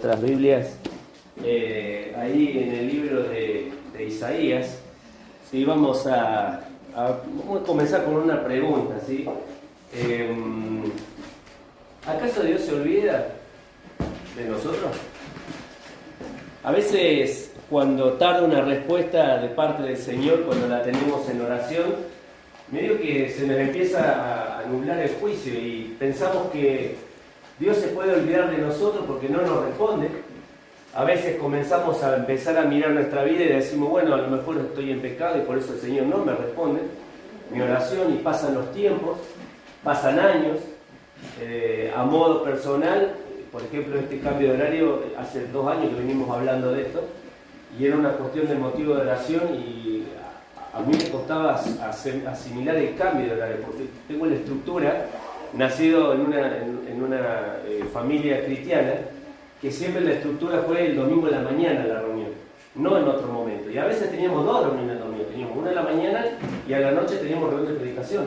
Nuestras Biblias ahí en el libro de Isaías. Sí, vamos a comenzar con una pregunta, ¿sí? ¿Acaso Dios se olvida de nosotros? A veces cuando tarda una respuesta de parte del Señor, cuando la tenemos en oración, medio que se nos empieza a nublar el juicio y pensamos que Dios se puede olvidar de nosotros porque no nos responde. A veces comenzamos a empezar a mirar nuestra vida y decimos, bueno, a lo mejor estoy en pecado y por eso el Señor no me responde mi oración, y pasan los tiempos, pasan años. A modo personal, por ejemplo, este cambio de horario, hace 2 años que venimos hablando de esto, y era una cuestión de motivo de oración, y a mí me costaba asimilar el cambio de horario, porque tengo la estructura, nacido en una familia cristiana, que siempre la estructura fue el domingo en la mañana la reunión, no en otro momento. Y a veces teníamos 2 reuniones el domingo, teníamos una en la mañana y a la noche teníamos reunión de predicación,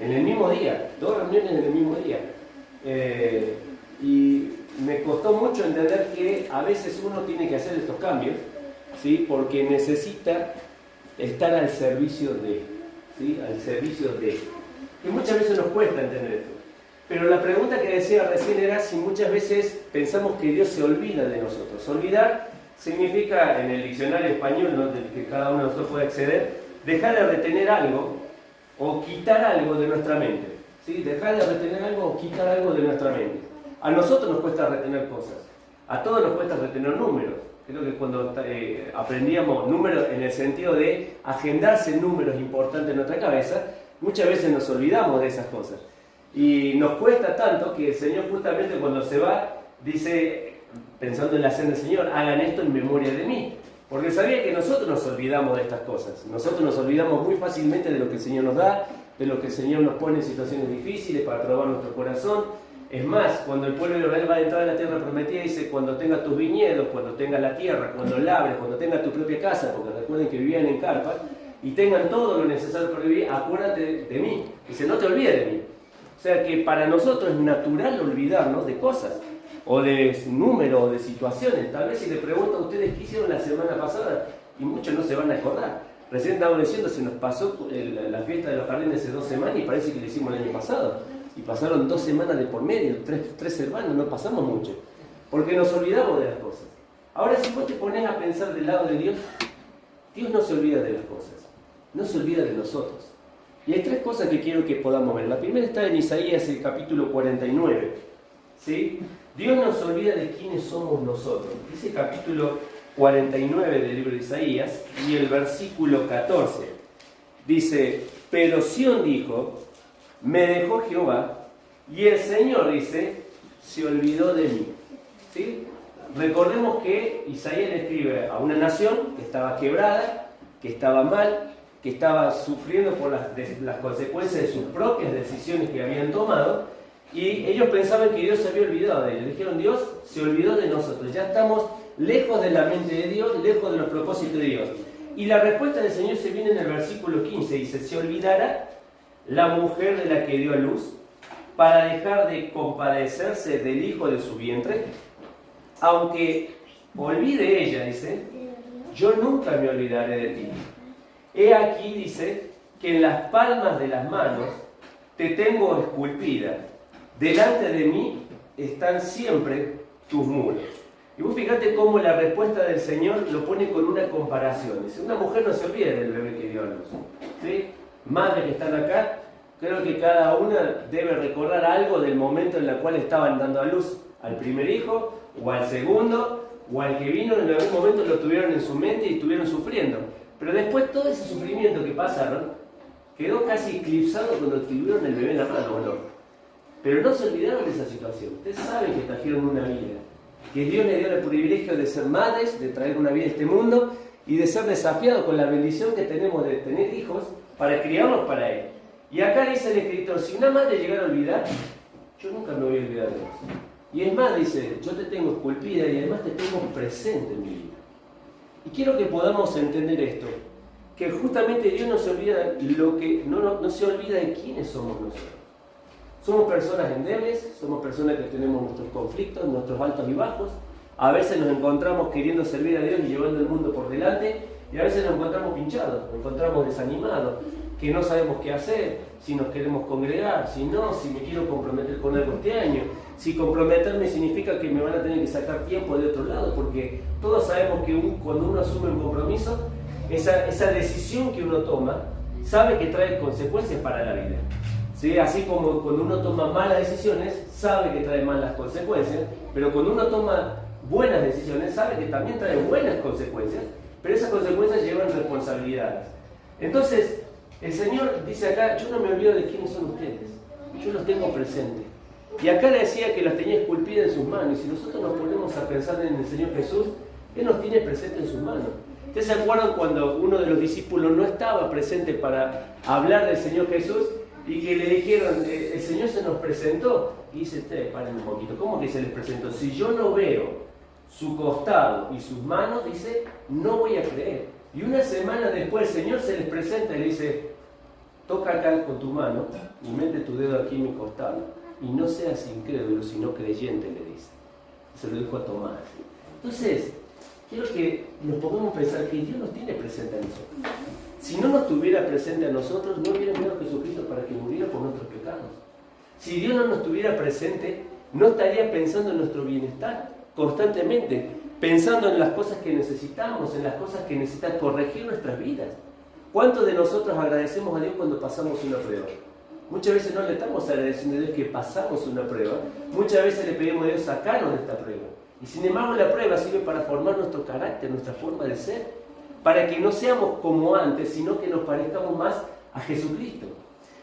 en el mismo día, 2 reuniones en el mismo día. Y me costó mucho entender que a veces uno tiene que hacer estos cambios, ¿sí? Porque necesita estar al servicio de, ¿sí? Al servicio de. Y muchas veces nos cuesta entender esto. Pero la pregunta que decía recién era si muchas veces pensamos que Dios se olvida de nosotros. Olvidar significa, en el diccionario español, ¿no?, del que cada uno de nosotros puede acceder, dejar de retener algo o quitar algo de nuestra mente. ¿Sí? Dejar de retener algo o quitar algo de nuestra mente. A nosotros nos cuesta retener cosas. A todos nos cuesta retener números. Creo que cuando aprendíamos números en el sentido de agendarse números importantes en nuestra cabeza, muchas veces nos olvidamos de esas cosas. Y nos cuesta tanto que el Señor, justamente cuando se va, dice, pensando en la cena del Señor, hagan esto en memoria de mí. Porque sabía que nosotros nos olvidamos de estas cosas. Nosotros nos olvidamos muy fácilmente de lo que el Señor nos da, de lo que el Señor nos pone en situaciones difíciles para probar nuestro corazón. Es más, cuando el pueblo de Israel va a entrar a la tierra prometida, dice, cuando tengas tus viñedos, cuando tengas la tierra, cuando labres, cuando tengas tu propia casa, porque recuerden que vivían en carpas, y tengan todo lo necesario para vivir, acuérdate de mí. Dice, no te olvides de mí. O sea que para nosotros es natural olvidarnos de cosas, o de números, o de situaciones. Tal vez si le pregunto a ustedes qué hicieron la semana pasada, y muchos no se van a acordar. Recién estábamos diciendo, se nos pasó la fiesta de los jardines hace 2 semanas y parece que lo hicimos el año pasado. Y pasaron 2 semanas de por medio, 3 semanas, no pasamos mucho. Porque nos olvidamos de las cosas. Ahora, si vos te pones a pensar del lado de Dios, Dios no se olvida de las cosas, no se olvida de nosotros. Y hay 3 cosas que quiero que podamos ver. La primera está en Isaías, el capítulo 49. ¿Sí? Dios no se olvida de quiénes somos nosotros. Dice capítulo 49 del libro de Isaías y el versículo 14. Dice, pero Sión dijo, me dejó Jehová, y el Señor, dice, se olvidó de mí. ¿Sí? Recordemos que Isaías le escribe a una nación que estaba quebrada, que estaba mal, que estaba sufriendo por las consecuencias de sus propias decisiones que habían tomado, y ellos pensaban que Dios se había olvidado de ellos. Dijeron, Dios se olvidó de nosotros, ya estamos lejos de la mente de Dios, lejos de los propósitos de Dios. Y la respuesta del Señor se viene en el versículo 15, dice, se olvidará la mujer de la que dio a luz, para dejar de compadecerse del hijo de su vientre, aunque olvide ella, dice, yo nunca me olvidaré de ti. He aquí, dice, que en las palmas de las manos te tengo esculpida, delante de mí están siempre tus muros. Y vos fíjate cómo la respuesta del Señor lo pone con una comparación. Dice, una mujer no se olvida del bebé que dio a luz, ¿sí? Madres que están acá, creo que cada una debe recordar algo del momento en el cual estaban dando a luz al primer hijo, o al segundo, o al que vino, en algún momento lo tuvieron en su mente y estuvieron sufriendo. Pero después todo ese sufrimiento que pasaron quedó casi eclipsado cuando tuvieron el bebé en la mano, ¿o no? Pero no se olvidaron de esa situación. Ustedes saben que trajeron una vida, que Dios les dio el privilegio de ser madres, de traer una vida a este mundo y de ser desafiados con la bendición que tenemos de tener hijos para criarlos para Él. Y acá dice el escritor, si una madre llegara a olvidar, yo nunca me voy a olvidar de vos. Y es más, dice, yo te tengo esculpida y además te tengo presente en mi vida. Y quiero que podamos entender esto, que justamente Dios no se olvida no se olvida de quiénes somos nosotros. Somos personas endebles, somos personas que tenemos nuestros conflictos, nuestros altos y bajos. a veces nos encontramos queriendo servir a Dios y llevando el mundo por delante, y a veces nos encontramos pinchados, nos encontramos desanimados, que no sabemos qué hacer, si nos queremos congregar, si no, si me quiero comprometer con algo este año. Si comprometerme significa que me van a tener que sacar tiempo de otro lado, porque todos sabemos que cuando uno asume un compromiso, esa decisión que uno toma, sabe que trae consecuencias para la vida. ¿Sí? Así como cuando uno toma malas decisiones, sabe que trae malas consecuencias, pero cuando uno toma buenas decisiones, sabe que también trae buenas consecuencias, pero esas consecuencias llevan responsabilidades. Entonces, el Señor dice acá, yo no me olvido de quiénes son ustedes, yo los tengo presentes. Y acá decía que los tenía esculpidas en sus manos, y si nosotros nos ponemos a pensar en el Señor Jesús, Él nos tiene presentes en sus manos. ¿Ustedes se acuerdan cuando uno de los discípulos no estaba presente para hablar del Señor Jesús y que le dijeron, el Señor se nos presentó? Y dice, paren un poquito, ¿cómo que se les presentó? Si yo no veo su costado y sus manos, dice, no voy a creer. Y una semana después el Señor se les presenta y le dice, toca acá con tu mano y mete tu dedo aquí en mi costado. Y no seas incrédulo, sino creyente, le dice. Se lo dijo a Tomás. Entonces, quiero que nos pongamos a pensar que Dios nos tiene presente a nosotros. Si no nos tuviera presente a nosotros, no hubiera enviado a Jesucristo para que muriera por nuestros pecados. Si Dios no nos tuviera presente, no estaría pensando en nuestro bienestar constantemente, pensando en las cosas que necesitamos, en las cosas que necesitan corregir nuestras vidas. ¿Cuántos de nosotros agradecemos a Dios cuando pasamos una prueba? Muchas veces no le estamos agradeciendo a Dios que pasamos una prueba. Muchas veces le pedimos a Dios sacarnos de esta prueba. Y sin embargo la prueba sirve para formar nuestro carácter, nuestra forma de ser. Para que no seamos como antes, sino que nos parezcamos más a Jesucristo.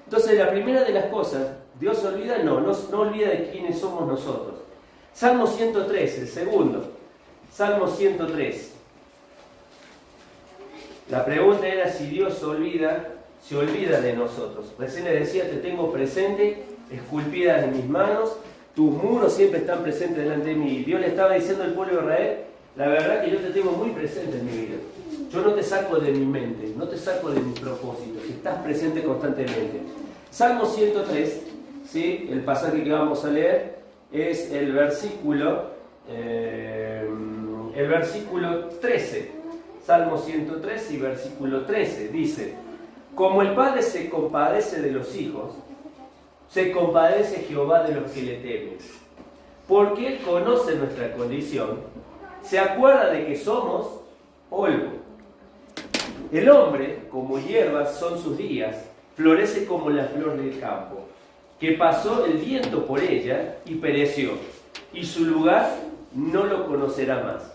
Entonces la primera de las cosas, ¿Dios se olvida? No olvida de quiénes somos nosotros. Salmo 103, el segundo. Salmo 103. La pregunta era si Dios se olvida de nosotros. Recién le decía, te tengo presente, esculpidas en mis manos, tus muros siempre están presentes delante de mí. Dios le estaba diciendo al pueblo de Israel, la verdad que yo te tengo muy presente en mi vida. Yo no te saco de mi mente, no te saco de mis propósitos, estás presente constantemente. Salmo 103, ¿sí? El pasaje que vamos a leer es el versículo 13. Salmo 103 y versículo 13, dice, como el Padre se compadece de los hijos, se compadece Jehová de los que le temen, porque Él conoce nuestra condición, se acuerda de que somos polvo. El hombre, como hierba son sus días, florece como la flor del campo, que pasó el viento por ella y pereció, y su lugar no lo conocerá más.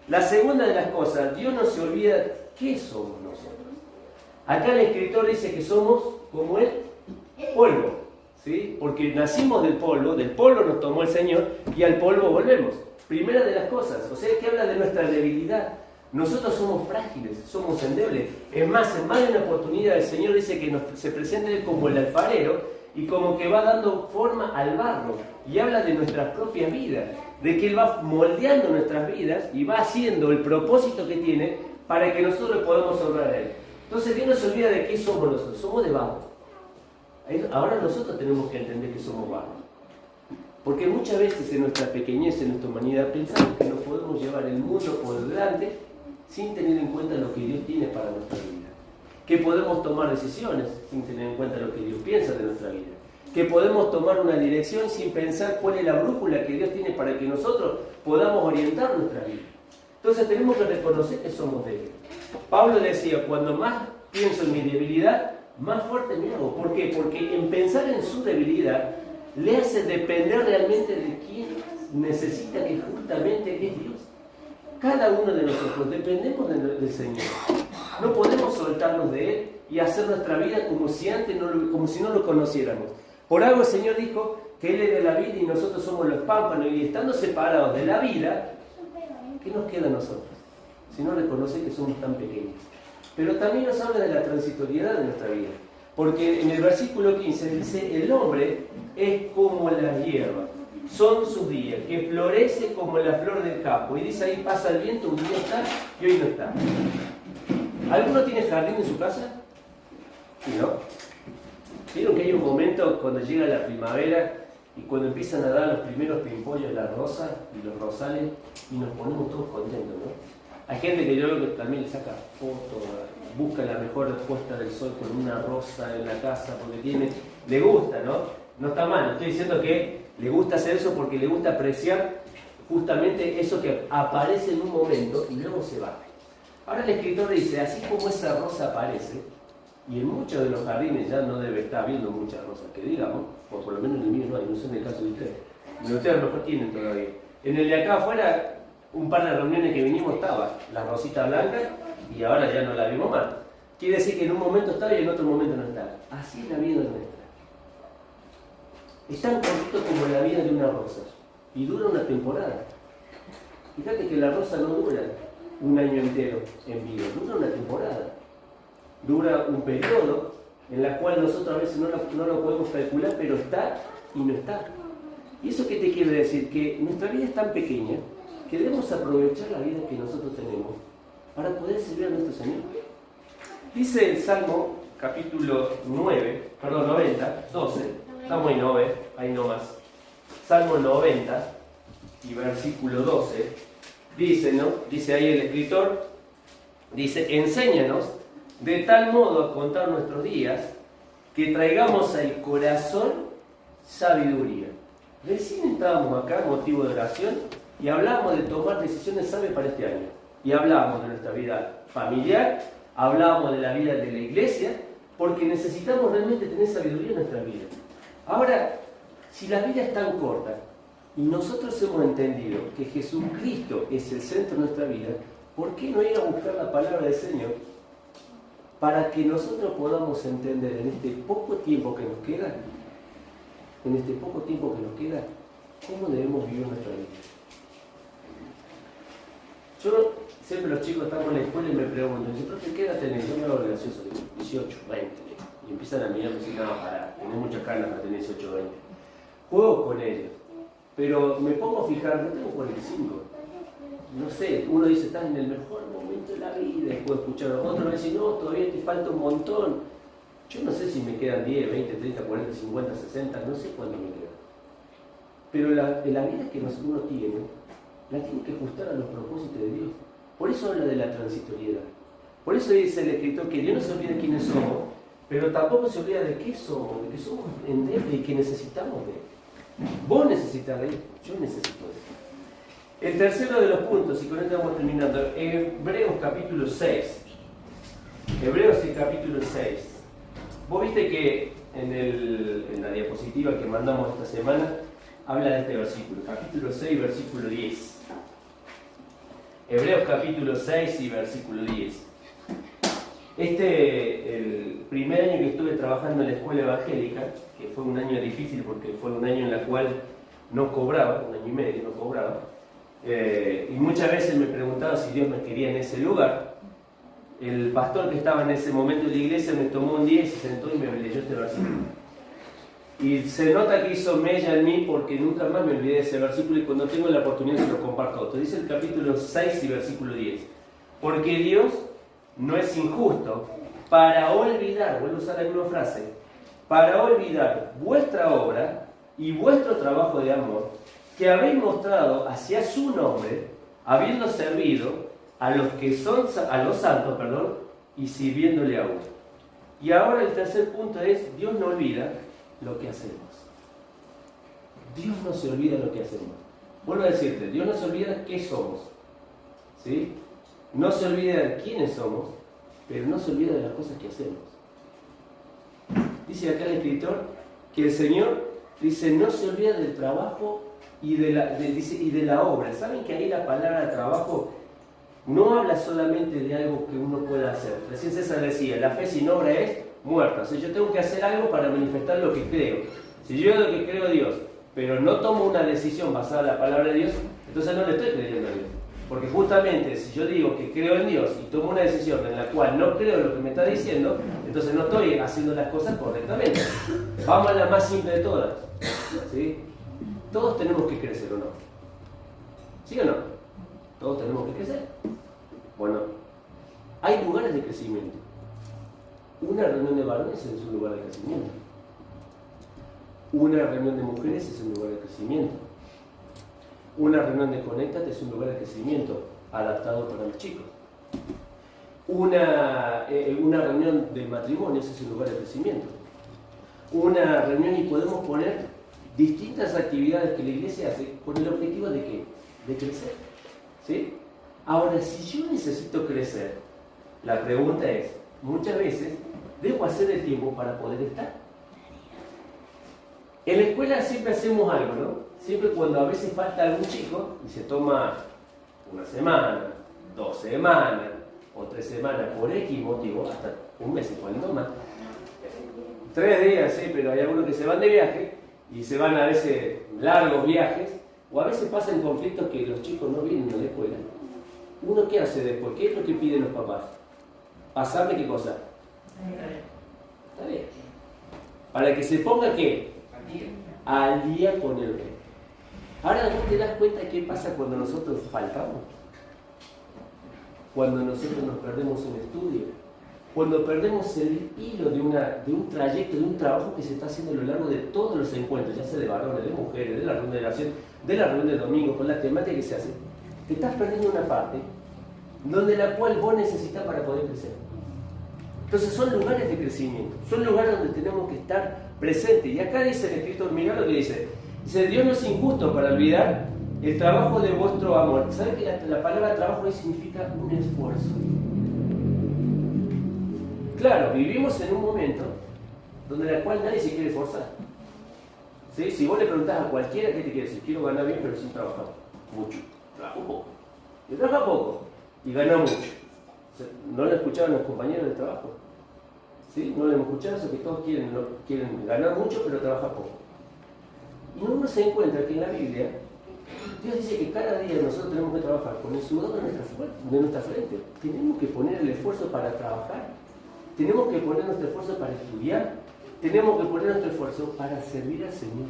La segunda de las cosas, Dios no se olvida qué somos nosotros. Acá el escritor dice que somos como el polvo, ¿sí? Porque nacimos del polvo nos tomó el Señor y al polvo volvemos. Primera de las cosas, o sea que habla de nuestra debilidad. Nosotros somos frágiles, somos endebles. Es más, en más de una oportunidad el Señor dice que se presenta Él como el alfarero y como que va dando forma al barro y habla de nuestra propia vida, de que Él va moldeando nuestras vidas y va haciendo el propósito que tiene para que nosotros podamos honrar a Él. Entonces Dios no se olvida de qué somos nosotros, somos de barro. Ahora nosotros tenemos que entender que somos barro. Porque muchas veces en nuestra pequeñez, en nuestra humanidad, pensamos que nos podemos llevar el mundo por delante sin tener en cuenta lo que Dios tiene para nuestra vida. Que podemos tomar decisiones sin tener en cuenta lo que Dios piensa de nuestra vida. Que podemos tomar una dirección sin pensar cuál es la brújula que Dios tiene para que nosotros podamos orientar nuestra vida. Entonces tenemos que reconocer que somos débiles. Pablo decía, cuando más pienso en mi debilidad, más fuerte me hago. ¿Por qué? Porque en pensar en su debilidad le hace depender realmente de quién necesita que justamente es Dios. Cada uno de nosotros dependemos del Señor. No podemos soltarnos de Él y hacer nuestra vida como si no lo conociéramos. Por algo el Señor dijo que Él era la vida y nosotros somos los pámpanos, y estando separados de la vida, ¿qué nos queda a nosotros? Si no reconoce que somos tan pequeños. Pero también nos habla de la transitoriedad de nuestra vida. Porque en el versículo 15 dice, el hombre es como la hierba, son sus días, que florece como la flor del campo. Y dice ahí, pasa el viento, un día está y hoy no está. ¿Alguno tiene jardín en su casa? ¿No? ¿Vieron que hay un momento cuando llega la primavera y cuando empiezan a dar los primeros pimpollos las rosas y los rosales y nos ponemos todos contentos, ¿no? Hay gente que yo veo que también le saca fotos, busca la mejor puesta del sol con una rosa en la casa porque le gusta, ¿no? No está mal, estoy diciendo que le gusta hacer eso porque le gusta apreciar justamente eso que aparece en un momento y luego se va. Ahora el escritor dice, así como esa rosa aparece, y en muchos de los jardines ya no debe estar viendo muchas rosas, que digamos, o por lo menos en el mío no hay, no sé en el caso de ustedes. En ustedes a lo mejor tienen todavía. En el de acá afuera, un par de reuniones que vinimos estaba la rosita blanca y ahora ya no la vimos más. Quiere decir que en un momento estaba y en otro momento no estaba. Así es la vida nuestra. Es tan cortito como la vida de una rosa y dura una temporada. Fíjate que la rosa no dura un año entero en vida, dura una temporada. Dura un periodo en el cual nosotros a veces no lo podemos calcular, pero está y no está. ¿Y eso qué te quiere decir? Que nuestra vida es tan pequeña que debemos aprovechar la vida que nosotros tenemos para poder servir a nuestro Señor. Dice el Salmo capítulo 90, 12, estamos en 9, ahí nomás. Salmo 90 y versículo 12, dice, ¿no? Dice ahí el escritor, dice, enséñanos de tal modo a contar nuestros días que traigamos al corazón sabiduría. Recién estábamos acá, motivo de oración, y hablábamos de tomar decisiones sabias para este año. Y hablábamos de nuestra vida familiar, hablábamos de la vida de la iglesia, porque necesitamos realmente tener sabiduría en nuestra vida. Ahora, si la vida es tan corta y nosotros hemos entendido que Jesucristo es el centro de nuestra vida, ¿por qué no ir a buscar la palabra del Señor para que nosotros podamos entender en este poco tiempo que nos queda, cómo debemos vivir nuestra vida? Yo siempre los chicos están en la escuela y me preguntan, profe, ¿qué edad tenés? Yo me hago gracioso, digo, 18, 20. Y empiezan a mirar y me dicen, no, pará, tenés muchas canas para tener 18, 20. Juego con ellos, pero me pongo a fijar, no tengo 45. No sé, uno dice, estás en el mejor momento de la vida, después escuchar a otro, me dice, no, todavía te falta un montón. Yo no sé si me quedan 10, 20, 30, 40, 50, 60, no sé cuánto me queda. Pero la vida que uno tiene, la tiene que ajustar a los propósitos de Dios. Por eso habla de la transitoriedad. Por eso dice el escritor que Dios no se olvida de quiénes somos, pero tampoco se olvida de qué somos, de que somos endebles y que necesitamos de Él. Vos necesitas de Él, yo necesito de Él. El tercero de los puntos, y con esto vamos terminando, Hebreos capítulo 6. Hebreos capítulo 6. Vos viste que en la diapositiva que mandamos esta semana, habla de este versículo, capítulo 6, versículo 10. Hebreos capítulo 6 y versículo 10. El primer año que estuve trabajando en la escuela evangélica, que fue un año difícil porque fue un año en el cual no cobraba, un año y medio no cobraba, y muchas veces me preguntaba si Dios me quería en ese lugar. El pastor que estaba en ese momento de la iglesia me tomó un día y se sentó y me leyó este versículo. Y se nota que hizo mella en mí porque nunca más me olvidé de ese versículo y cuando tengo la oportunidad se lo comparto a otros. Dice el capítulo 6 y versículo 10. Porque Dios no es injusto para olvidar, vuelvo a usar la misma frase, para olvidar vuestra obra y vuestro trabajo de amor que habéis mostrado hacia su nombre, habiendo servido a los santos, y sirviéndole a uno. Y ahora el tercer punto es, Dios no olvida lo que hacemos. Dios no se olvida lo que hacemos. Vuelvo a decirte, Dios no se olvida qué somos, ¿sí? No se olvida de quiénes somos, pero no se olvida de las cosas que hacemos. Dice acá el escritor que el Señor dice, no se olvida del trabajo y de la obra. ¿Saben que ahí la palabra trabajo no habla solamente de algo que uno pueda hacer? Recién César decía, la fe sin obra es muerta. O sea, yo tengo que hacer algo para manifestar lo que creo. Si yo lo que creo a Dios, pero no tomo una decisión basada en la palabra de Dios, entonces no le estoy creyendo a Dios. Porque justamente si yo digo que creo en Dios y tomo una decisión en la cual no creo lo que me está diciendo, entonces no estoy haciendo las cosas correctamente. Vamos a la más simple de todas, ¿sí? Todos tenemos que crecer, ¿o no? ¿Sí o no? Todos tenemos que crecer. Bueno, hay lugares de crecimiento. Una reunión de varones es un lugar de crecimiento. Una reunión de mujeres es un lugar de crecimiento. Una reunión de Conéctate es un lugar de crecimiento adaptado para los chicos. Una reunión de matrimonios es un lugar de crecimiento. Una reunión, y podemos poner distintas actividades que la iglesia hace con el objetivo de ¿qué? De crecer. ¿Sí? Ahora, si yo necesito crecer, la pregunta es, muchas veces, ¿debo hacer el tiempo para poder estar? En la escuela siempre hacemos algo, ¿no? Siempre cuando a veces falta algún chico y se toma una semana, 2 semanas o 3 semanas por X motivo, hasta un mes y cuando más, 3 días, sí, pero hay algunos que se van de viaje y se van a veces largos viajes, o a veces pasan conflictos que los chicos no vienen a la escuela. ¿Uno qué hace después? ¿Qué es lo que piden los papás? ¿Pasarle qué cosa? Está bien. Para que se ponga ¿qué? Al día con el rey. Ahora vos te das cuenta de qué pasa cuando nosotros faltamos. Cuando nosotros nos perdemos un estudio. Cuando perdemos el hilo de un trayecto, de un trabajo que se está haciendo a lo largo de todos los encuentros, ya sea de varones, de mujeres, de la reunión de oración, de la reunión de domingo, con la temática que se hace, te estás perdiendo una parte donde la cual vos necesitas para poder crecer. Entonces son lugares de crecimiento, son lugares donde tenemos que estar presentes. Y acá dice el escritor, mirá lo que dice. Dice, Dios no es injusto para olvidar el trabajo de vuestro amor. ¿Saben que la palabra trabajo ahí significa un esfuerzo? Claro, vivimos en un momento donde la cual nadie se quiere esforzar. ¿Sí? Si vos le preguntás a cualquiera qué te quiere decir, quiero ganar bien pero sin trabajar mucho. Trabajo poco. Y trabaja poco y gana mucho. O sea, ¿no lo escuchaban los compañeros de trabajo? ¿Sí? ¿No lo hemos escuchado? Eso que todos quieren ganar mucho pero trabajar poco. Y uno se encuentra que en la Biblia Dios dice que cada día nosotros tenemos que trabajar con el sudor de nuestra frente. Tenemos que poner el esfuerzo para trabajar. Tenemos que poner nuestro esfuerzo para estudiar. Tenemos que poner nuestro esfuerzo para servir al Señor.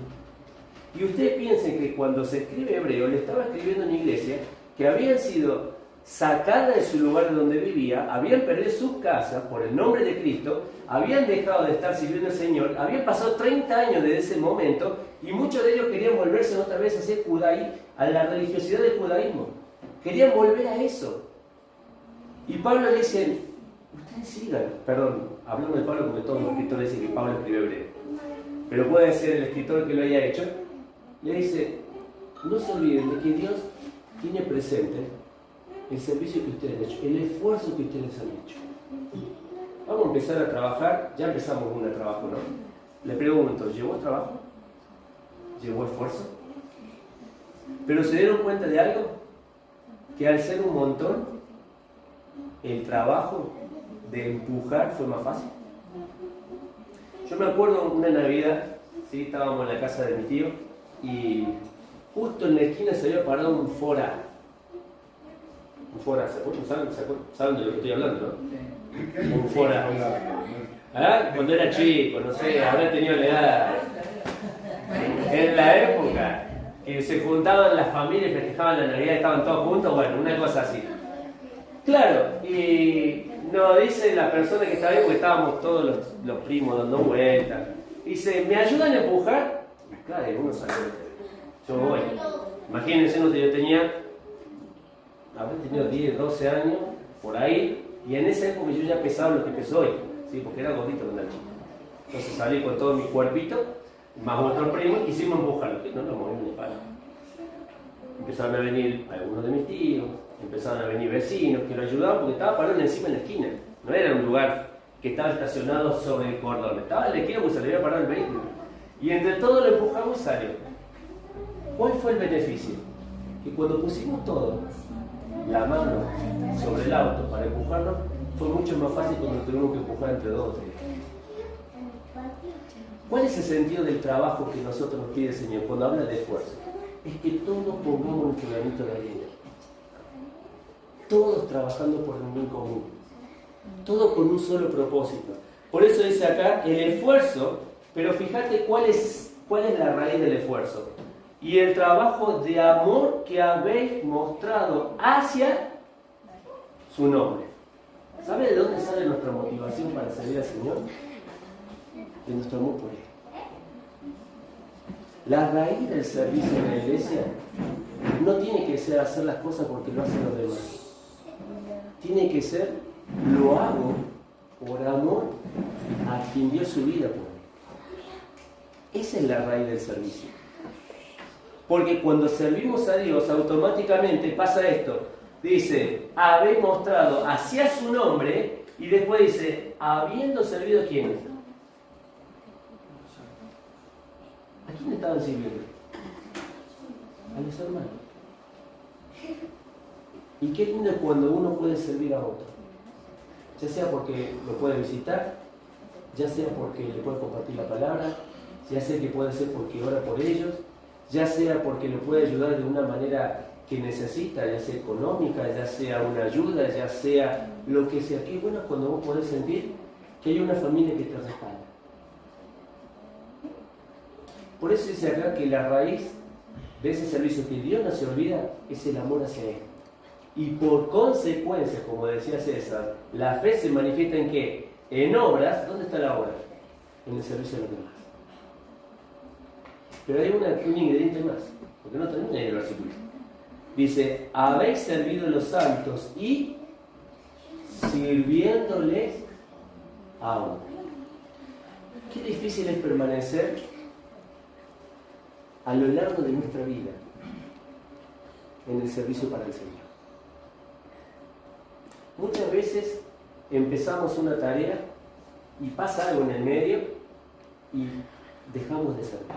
Y ustedes piensen que cuando se escribe Hebreo, le estaba escribiendo en una iglesia que habían sido sacadas de su lugar donde vivía, habían perdido sus casas por el nombre de Cristo, habían dejado de estar sirviendo al Señor, habían pasado 30 años desde ese momento y muchos de ellos querían volverse otra vez a hacer a la religiosidad del judaísmo. Querían volver a eso. Y Pablo le dice, ustedes sigan, perdón, hablamos de Pablo porque todos los escritores dicen que Pablo escribió Hebreo, pero puede ser el escritor que lo haya hecho. Le dice, no se olviden de que Dios tiene presente el servicio que ustedes han hecho, el esfuerzo que ustedes han hecho. Vamos a empezar a trabajar, ya empezamos un trabajo, ¿no? Le pregunto, ¿llevó trabajo? ¿Llevó esfuerzo? Pero se dieron cuenta de algo, que al ser un montón, el trabajo de empujar fue más fácil. Yo me acuerdo una Navidad, ¿sí? Estábamos en la casa de mi tío y justo en la esquina se había parado un Fora. Un Fora, ¿se acuerdan? ¿Saben de lo que estoy hablando, no? Un Fora. ¿Ah? Cuando era chico, no sé, habrá tenido la edad. En la época que se juntaban las familias, festejaban la Navidad, estaban todos juntos, bueno, una cosa así. Claro, y nos dice la persona que estaba ahí, porque estábamos todos los primos dando vueltas, dice, ¿me ayudan a empujar? Claro, y uno salió. Yo voy. Imagínense, yo habré tenido 10, 12 años, por ahí, y en esa época yo ya pesaba lo que peso hoy, ¿sí? Porque era gordito cuando era chico. Entonces salí con todo mi cuerpito, más otro primo, y hicimos empujarlo, que no nos movimos ni para. Empezaron a venir algunos de mis tíos, empezaron a venir vecinos que lo ayudaban porque estaba parado encima en la esquina. No era un lugar que estaba estacionado sobre el cordón, estaba en la esquina porque se le había parado el vehículo. Y entre todos lo empujamos y salió. ¿Cuál fue el beneficio? Que cuando pusimos todo la mano sobre el auto para empujarlo, fue mucho más fácil cuando tuvimos que empujar entre dos o tres. ¿Cuál es el sentido del trabajo que nosotros nos pide el Señor cuando habla de esfuerzo? Es que todos pongamos nuestro granito de arena. Todos trabajando por un bien común. Todos con un solo propósito. Por eso dice acá el esfuerzo, pero fíjate cuál es la raíz del esfuerzo. Y el trabajo de amor que habéis mostrado hacia su nombre. ¿Sabe de dónde sale nuestra motivación para servir al Señor? De nuestro amor por Él. La raíz del servicio en la iglesia no tiene que ser hacer las cosas porque lo hacen los demás. Tiene que ser, lo hago por amor a quien dio su vida por mí. Esa es la raíz del servicio. Porque cuando servimos a Dios, automáticamente pasa esto. Dice, habéis mostrado hacia su nombre, y después dice, habiendo servido a quiénes. ¿A quién estaban sirviendo? A los hermanos. Y qué lindo es cuando uno puede servir a otro. Ya sea porque lo puede visitar, ya sea porque le puede compartir la palabra, ya sea que puede ser porque ora por ellos, ya sea porque le puede ayudar de una manera que necesita, ya sea económica, ya sea una ayuda, ya sea lo que sea. Qué bueno es cuando vos podés sentir que hay una familia que te respalda. Por eso dice acá que la raíz de ese servicio que Dios no se olvida es el amor hacia Él. Y por consecuencia, como decía César, la fe se manifiesta en ¿qué? En obras. ¿Dónde está la obra? En el servicio de los demás. Pero hay un ingrediente más, porque no termina en el versículo. Dice, habéis servido a los santos y sirviéndoles aún. Qué difícil es permanecer a lo largo de nuestra vida en el servicio para el Señor. Muchas veces empezamos una tarea y pasa algo en el medio y dejamos de servir.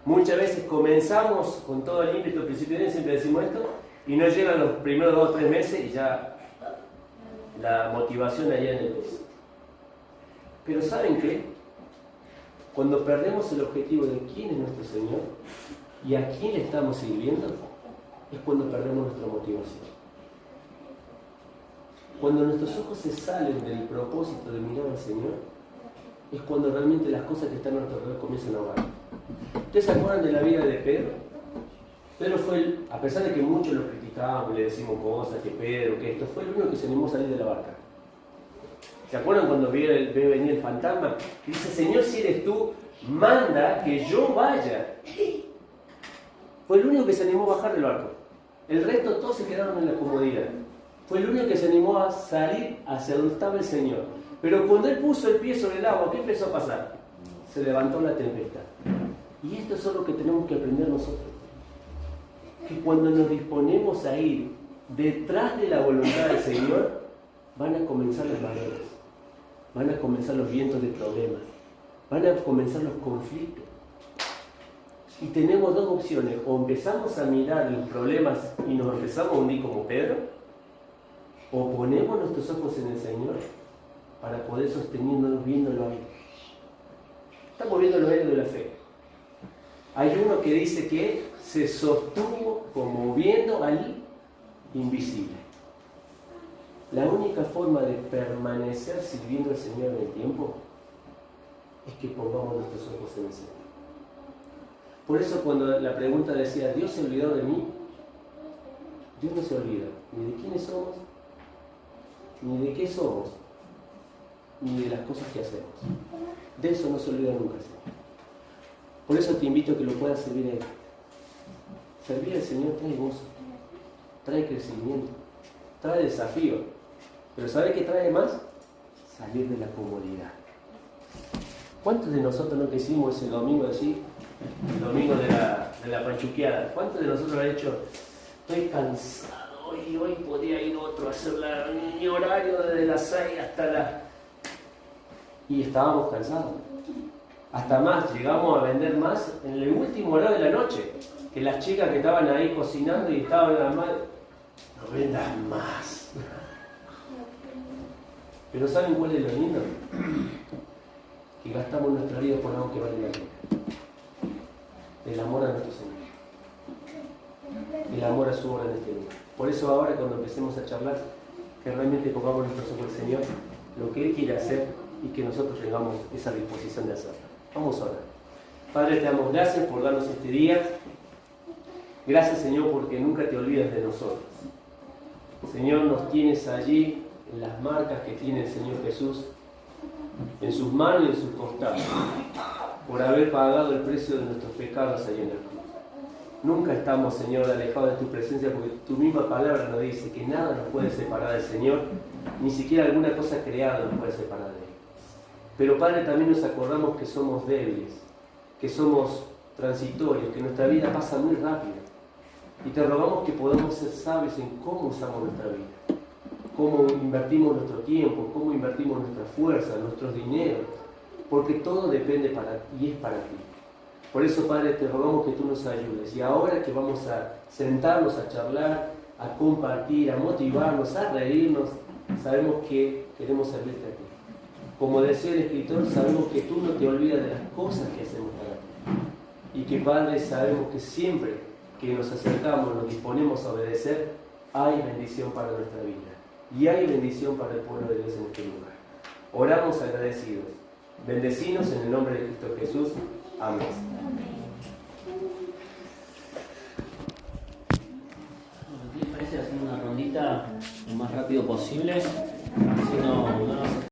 Muchas veces comenzamos con todo el ímpetu, al principio de año siempre decimos esto, y no llegan los primeros 2 o 3 meses y ya la motivación allá en el piso. Pero ¿saben qué? Cuando perdemos el objetivo de quién es nuestro Señor y a quién le estamos sirviendo, es cuando perdemos nuestra motivación. Cuando nuestros ojos se salen del propósito de mirar al Señor, es cuando realmente las cosas que están a nuestro alrededor comienzan a ahogar. ¿Ustedes se acuerdan de la vida de Pedro? Pedro fue, a pesar de que muchos lo criticábamos, le decimos cosas, que Pedro, que esto, fue el único que se animó a salir de la barca. ¿Se acuerdan cuando ve venir el fantasma? Y dice, Señor, si eres tú, manda que yo vaya. Fue el único que se animó a bajar del barco. El resto todos se quedaron en la comodidad. Fue el único que se animó a salir hacia donde estaba el Señor. Pero cuando él puso el pie sobre el agua, ¿qué empezó a pasar? Se levantó la tempestad. Y esto es lo que tenemos que aprender nosotros. Que cuando nos disponemos a ir detrás de la voluntad del Señor, van a comenzar las mareas, van a comenzar los vientos de problemas, van a comenzar los conflictos. Y tenemos dos opciones: o empezamos a mirar los problemas y nos empezamos a hundir como Pedro, o ponemos nuestros ojos en el Señor para poder sostenernos viéndolo a Él. Estamos viendo los héroes de la fe. Hay uno que dice que se sostuvo como viendo al invisible. La única forma de permanecer sirviendo al Señor en el tiempo es que pongamos nuestros ojos en el Señor. Por eso cuando la pregunta decía, ¿Dios se olvidó de mí? Dios no se olvida ni de quiénes somos, ni de qué somos, ni de las cosas que hacemos. De eso no se olvida nunca, Señor. Por eso te invito a que lo puedas servir a Él. Servir al Señor trae gozo, trae crecimiento, trae desafío. Pero ¿sabe qué trae más? Salir de la comodidad. ¿Cuántos de nosotros no que hicimos ese domingo así? El domingo de la panchuqueada. ¿Cuántos de nosotros han hecho? Estoy cansado, hoy podía ir otro a hacer mi horario desde las 6 hasta las... Y estábamos cansados. Hasta más, llegamos a vender más en el último horario de la noche. Que las chicas que estaban ahí cocinando y estaban en la madre, no vendan más. Pero ¿saben cuál es lo lindo? Que gastamos nuestra vida por algo que vale la pena. El amor a nuestro Señor. El amor a su obra en este lugar. Por eso ahora cuando empecemos a charlar, que realmente pongamos nuestros ojos al Señor, lo que Él quiere hacer y que nosotros tengamos esa disposición de hacerlo. Vamos a orar. Padre, te damos gracias por darnos este día. Gracias, Señor, porque nunca te olvidas de nosotros. Señor, nos tienes allí en las marcas que tiene el Señor Jesús, en sus manos y en sus costados. por haber pagado el precio de nuestros pecados ahí en la cruz. Nunca estamos, Señor, alejados de tu presencia, porque tu misma palabra nos dice que nada nos puede separar del Señor, ni siquiera alguna cosa creada nos puede separar de Él. Pero, Padre, también nos acordamos que somos débiles, que somos transitorios, que nuestra vida pasa muy rápido. Y te rogamos que podamos ser sabios en cómo usamos nuestra vida, cómo invertimos nuestro tiempo, cómo invertimos nuestra fuerza, nuestros dineros, porque todo depende y es para ti. Por eso, Padre, te rogamos que tú nos ayudes. Y ahora que vamos a sentarnos a charlar, a compartir, a motivarnos, a reírnos, sabemos que queremos servirte a ti. Como decía el escritor, sabemos que tú no te olvidas de las cosas que hacemos para ti. Y que, Padre, sabemos que siempre que nos acercamos, nos disponemos a obedecer, hay bendición para nuestra vida. Y hay bendición para el pueblo de Dios en este lugar. Oramos agradecidos. Bendecinos en el nombre de Cristo Jesús. Amén. ¿Qué les parece hacer una rondita lo más rápido posible?